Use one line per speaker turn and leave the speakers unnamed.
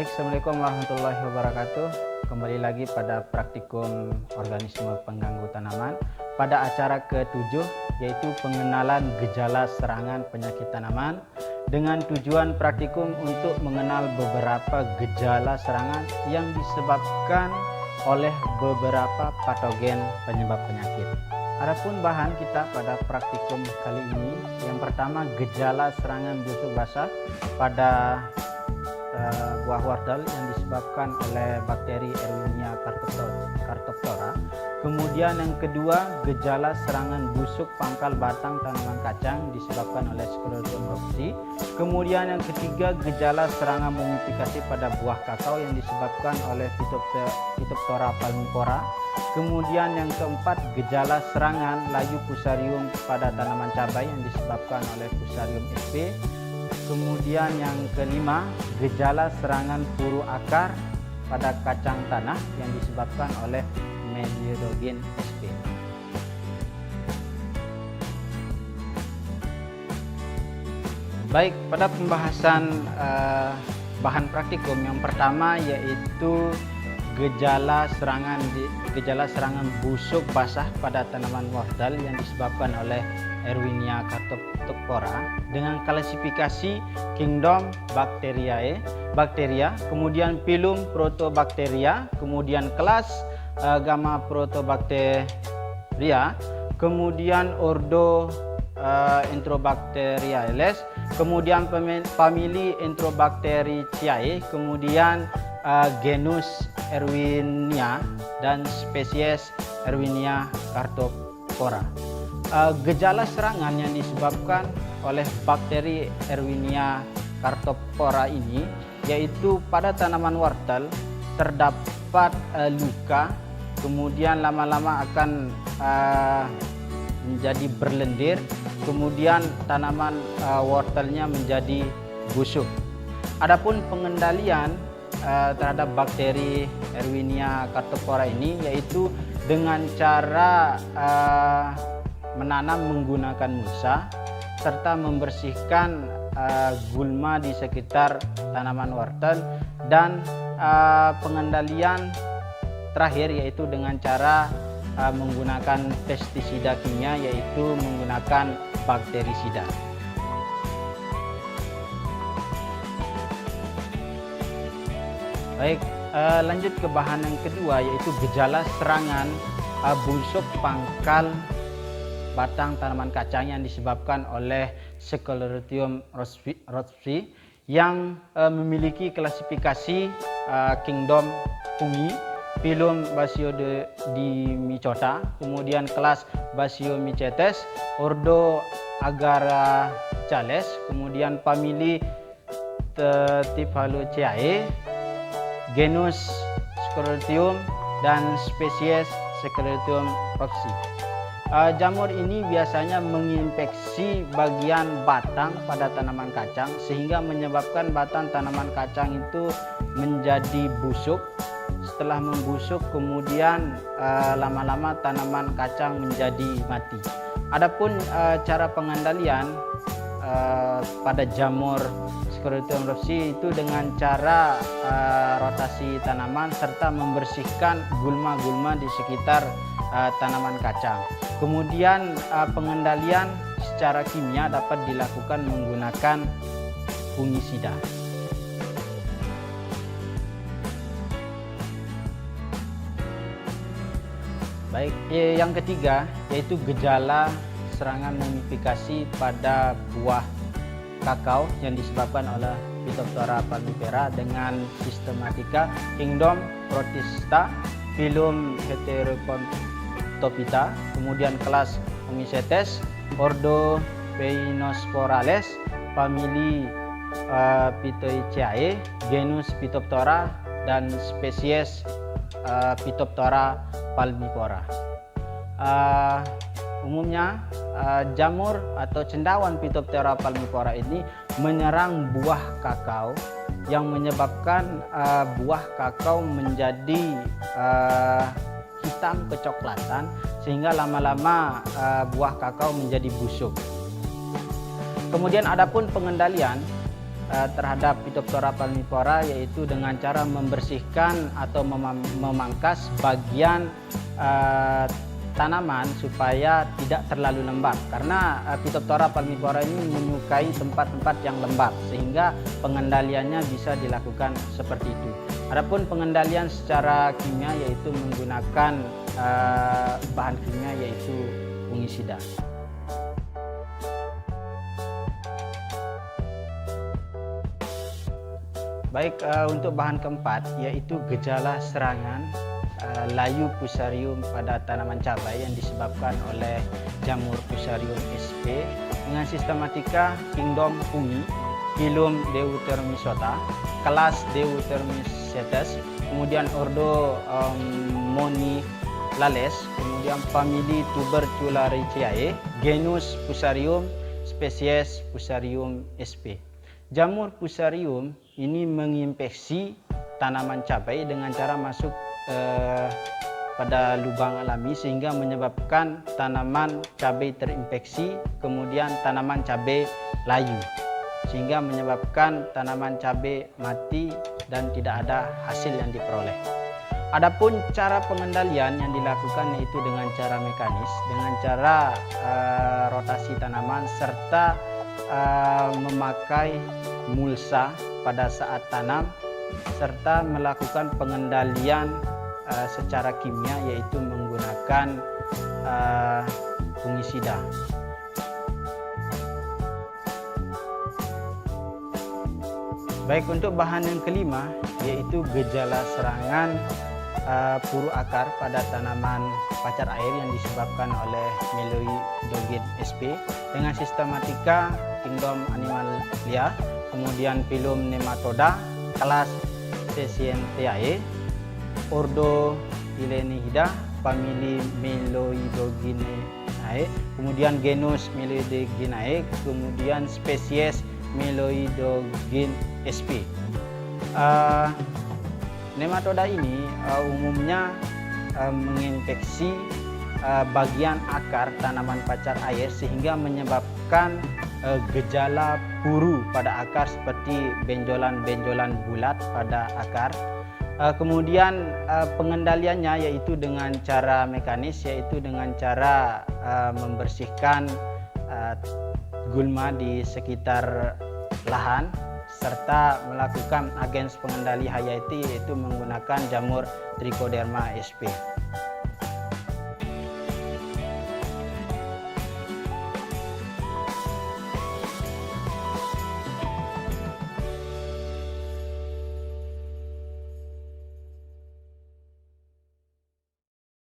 Baik, Assalamualaikum warahmatullahi wabarakatuh. Kembali lagi pada praktikum organisme pengganggu tanaman pada acara ke-7, yaitu pengenalan gejala serangan penyakit tanaman, dengan tujuan praktikum untuk mengenal beberapa gejala serangan yang disebabkan oleh beberapa patogen penyebab penyakit. Adapun bahan kita pada praktikum kali ini, yang pertama gejala serangan busuk basah pada buah wortel yang disebabkan oleh bakteri Erwinia cartoptora. Kemudian yang kedua, gejala serangan busuk pangkal batang tanaman kacang disebabkan oleh Sclerotium roxy. Kemudian yang ketiga, gejala serangan mumifikasi pada buah kakao yang disebabkan oleh Phytophthora palmipora. Kemudian yang keempat, gejala serangan layu Fusarium pada tanaman cabai yang disebabkan oleh Fusarium sp. Kemudian yang kelima, gejala serangan puru akar pada kacang tanah yang disebabkan oleh Meliodogen sp. Baik, pada pembahasan bahan praktikum yang pertama yaitu gejala serangan busuk basah pada tanaman wortel yang disebabkan oleh Erwinia cartoptora dengan klasifikasi Kingdom Bacteriae, kemudian Phylum Protobacteria, kemudian kelas Gamma Protobacteria, kemudian Ordo Enterobacteriales, kemudian famili Enterobacteriaceae, kemudian genus Erwinia dan spesies Erwinia cartoptora. Gejala serangan yang disebabkan oleh bakteri Erwinia cartoptora ini yaitu pada tanaman wortel terdapat luka, kemudian lama-lama akan menjadi berlendir, kemudian tanaman wortelnya menjadi busuk. Adapun pengendalian terhadap bakteri Erwinia cartoptora ini yaitu dengan cara menanam menggunakan mulsa serta membersihkan gulma di sekitar tanaman wortel, dan pengendalian terakhir yaitu dengan cara menggunakan pestisida kimia yaitu menggunakan bakterisida. Baik, lanjut ke bahan yang kedua yaitu gejala serangan busuk pangkal batang tanaman kacang yang disebabkan oleh Sclerotium roxy yang memiliki klasifikasi Kingdom fungi, Phylum Basidiomycota, kemudian kelas Basiomycetes, Ordo Agaricales, kemudian famili Typhaloceae, genus Sclerotium dan spesies Sclerotium roxy. Jamur ini biasanya menginfeksi bagian batang pada tanaman kacang sehingga menyebabkan batang tanaman kacang itu menjadi busuk. Setelah membusuk kemudian lama-lama tanaman kacang menjadi mati. Adapun cara pengendalian pada jamur Sclerotium roxy itu dengan cara rotasi tanaman serta membersihkan gulma-gulma di sekitar tanaman kacang. Kemudian pengendalian secara kimia dapat dilakukan menggunakan fungisida. Baik, yang ketiga yaitu gejala serangan mumifikasi pada buah kakao yang disebabkan oleh Phytophthora palmipora dengan sistematika Kingdom Protista, Phylum Heteroconophyta, kemudian kelas Omycetes, Ordo Peinosporales, famili Phytoiceae, genus Phytophthora dan spesies Phytophthora palmipora. Umumnya jamur atau cendawan Phytophthora palmipora ini menyerang buah kakao yang menyebabkan buah kakao menjadi hitam kecoklatan sehingga lama-lama buah kakao menjadi busuk. Kemudian adapun pengendalian terhadap Phytophthora palmipora, yaitu dengan cara membersihkan atau memangkas bagian tanaman supaya tidak terlalu lembab, karena Phytophthora palmipora ini menyukai tempat-tempat yang lembab, sehingga pengendaliannya bisa dilakukan seperti itu. Adapun pengendalian secara kimia yaitu menggunakan bahan kimia yaitu fungisida. Baik, untuk bahan keempat yaitu gejala serangan layu Fusarium pada tanaman cabai yang disebabkan oleh jamur Fusarium sp dengan sistematika kingdom fungi, phylum Deutermycota, kelas Deutermycetes, kemudian ordo Monilales, kemudian famili Tuberculariaceae, genus Fusarium, spesies Fusarium sp. Jamur Fusarium ini menginfeksi tanaman cabai dengan cara masuk pada lubang alami, sehingga menyebabkan tanaman cabai terinfeksi, kemudian tanaman cabai layu, sehingga menyebabkan tanaman cabai mati dan tidak ada hasil yang diperoleh. Adapun cara pengendalian yang dilakukan yaitu dengan cara mekanis, dengan cara rotasi tanaman serta memakai mulsa pada saat tanam, serta melakukan pengendalian secara kimia yaitu menggunakan fungisida. Baik, untuk bahan yang kelima yaitu gejala serangan puru akar pada tanaman pacar air yang disebabkan oleh Meloidogyne sp dengan sistematika kingdom Animalia, kemudian phylum Nematoda, kelas Scientiae, ordo Ilenihida, famili Meloidogyneae, kemudian genus Meloidogyneae, kemudian spesies Meloidogyne sp. Nematoda ini umumnya menginfeksi bagian akar tanaman pacar air sehingga menyebabkan gejala puru pada akar seperti benjolan-benjolan bulat pada akar. Kemudian pengendaliannya yaitu dengan cara mekanis, yaitu dengan cara membersihkan gulma di sekitar lahan, serta melakukan agens pengendali hayati yaitu menggunakan jamur Trichoderma sp.